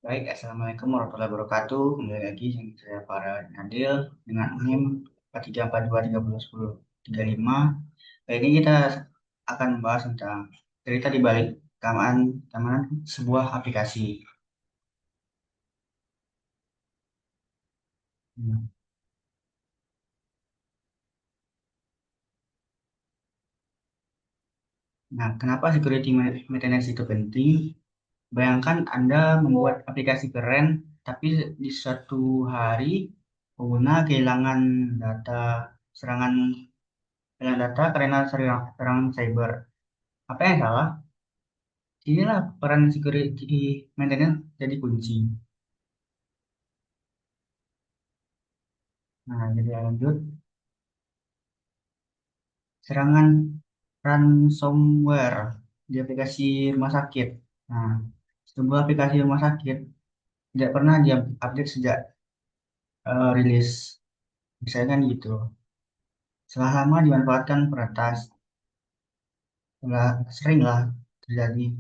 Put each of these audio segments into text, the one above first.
Baik, Assalamualaikum warahmatullahi wabarakatuh. Kembali lagi dengan saya para Nadil dengan NIM 4342301035. Kali ini kita akan membahas tentang cerita di balik keamanan sebuah aplikasi. Nah, kenapa security maintenance itu penting? Bayangkan Anda membuat aplikasi keren, tapi di suatu hari pengguna serangan kehilangan data karena serangan cyber. Apa yang salah? Inilah peran security maintenance jadi kunci. Nah, jadi lanjut, serangan ransomware di aplikasi rumah sakit. Nah, sebuah aplikasi rumah sakit tidak pernah diupdate sejak rilis. Misalnya kan gitu. Setelah lama dimanfaatkan peretas, setelah sering lah terjadi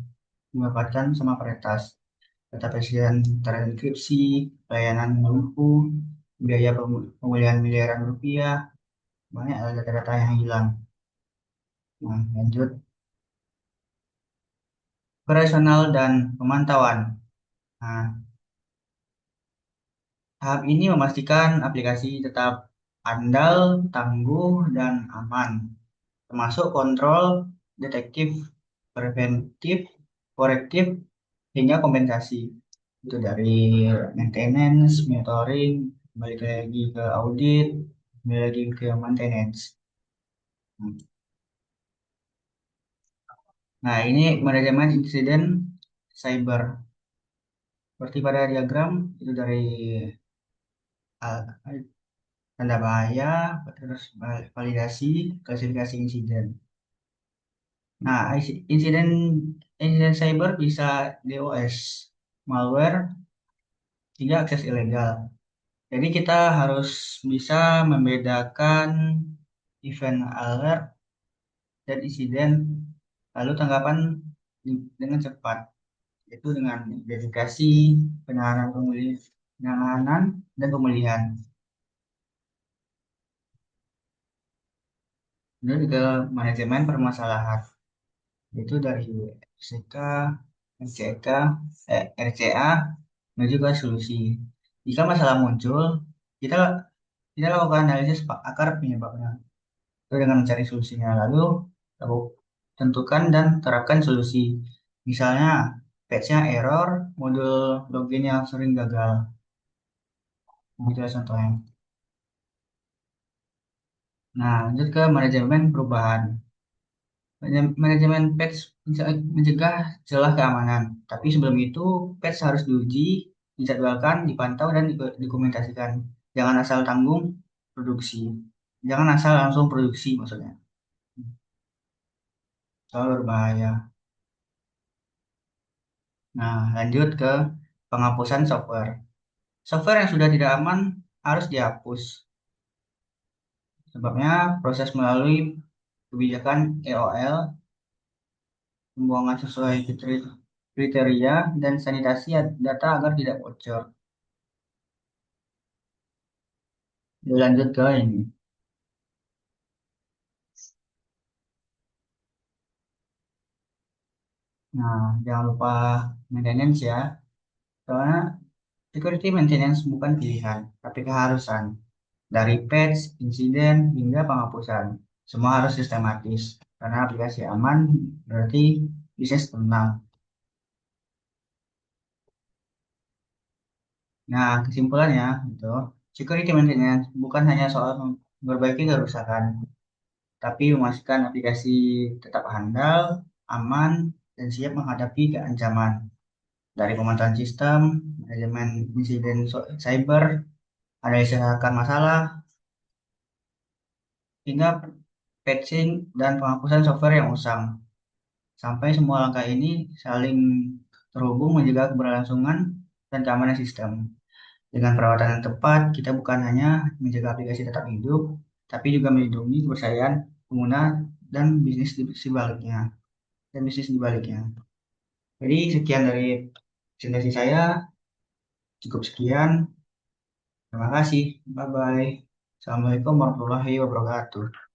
dimanfaatkan sama peretas. Data pasien terenkripsi, pelayanan lumpuh, biaya pemulihan miliaran rupiah, banyak data-data yang hilang. Nah, lanjut, operasional dan pemantauan. Nah, tahap ini memastikan aplikasi tetap andal, tangguh, dan aman, termasuk kontrol, detektif, preventif, korektif, hingga kompensasi. Itu dari maintenance, monitoring, balik lagi ke audit, balik lagi ke maintenance. Nah, ini manajemen insiden cyber. Seperti pada diagram, itu dari uh, tanda bahaya, terus validasi, klasifikasi insiden. Nah, insiden cyber bisa DOS, malware, hingga akses ilegal. Jadi kita harus bisa membedakan event alert dan insiden, lalu tanggapan dengan cepat, yaitu dengan verifikasi, penanganan dan pemulihan. Kemudian ke manajemen permasalahan. Itu dari RCK, RCK, RCA, menuju ke solusi. Jika masalah muncul, kita kita lakukan analisis akar penyebabnya. Itu dengan mencari solusinya. Lalu lalu tentukan dan terapkan solusi. Misalnya, patch-nya error, modul login yang sering gagal. Gitu ya contohnya. Nah, lanjut ke manajemen perubahan. Manajemen patch mencegah celah keamanan. Tapi sebelum itu, patch harus diuji, dijadwalkan, dipantau, dan dokumentasikan. Jangan asal tanggung produksi. Jangan asal langsung produksi maksudnya. Soal berbahaya. Nah, lanjut ke penghapusan software. Software yang sudah tidak aman harus dihapus. Sebabnya proses melalui kebijakan EOL, pembuangan sesuai kriteria, dan sanitasi data agar tidak bocor. Lanjut ke ini. Nah, jangan lupa maintenance ya. Soalnya security maintenance bukan pilihan, tapi keharusan. Dari patch, insiden, hingga penghapusan. Semua harus sistematis. Karena aplikasi aman berarti bisnis tenang. Nah, kesimpulannya itu, security maintenance bukan hanya soal memperbaiki kerusakan, tapi memastikan aplikasi tetap handal, aman, dan siap menghadapi keancaman dari pemantauan sistem, manajemen insiden cyber, analisis akan masalah, hingga patching dan penghapusan software yang usang. Sampai semua langkah ini saling terhubung menjaga keberlangsungan dan keamanan sistem. Dengan perawatan yang tepat, kita bukan hanya menjaga aplikasi tetap hidup, tapi juga melindungi kepercayaan pengguna dan bisnis di sebaliknya. Dan bisnis di baliknya. Jadi sekian dari presentasi saya. Cukup sekian. Terima kasih. Bye-bye. Assalamualaikum warahmatullahi wabarakatuh.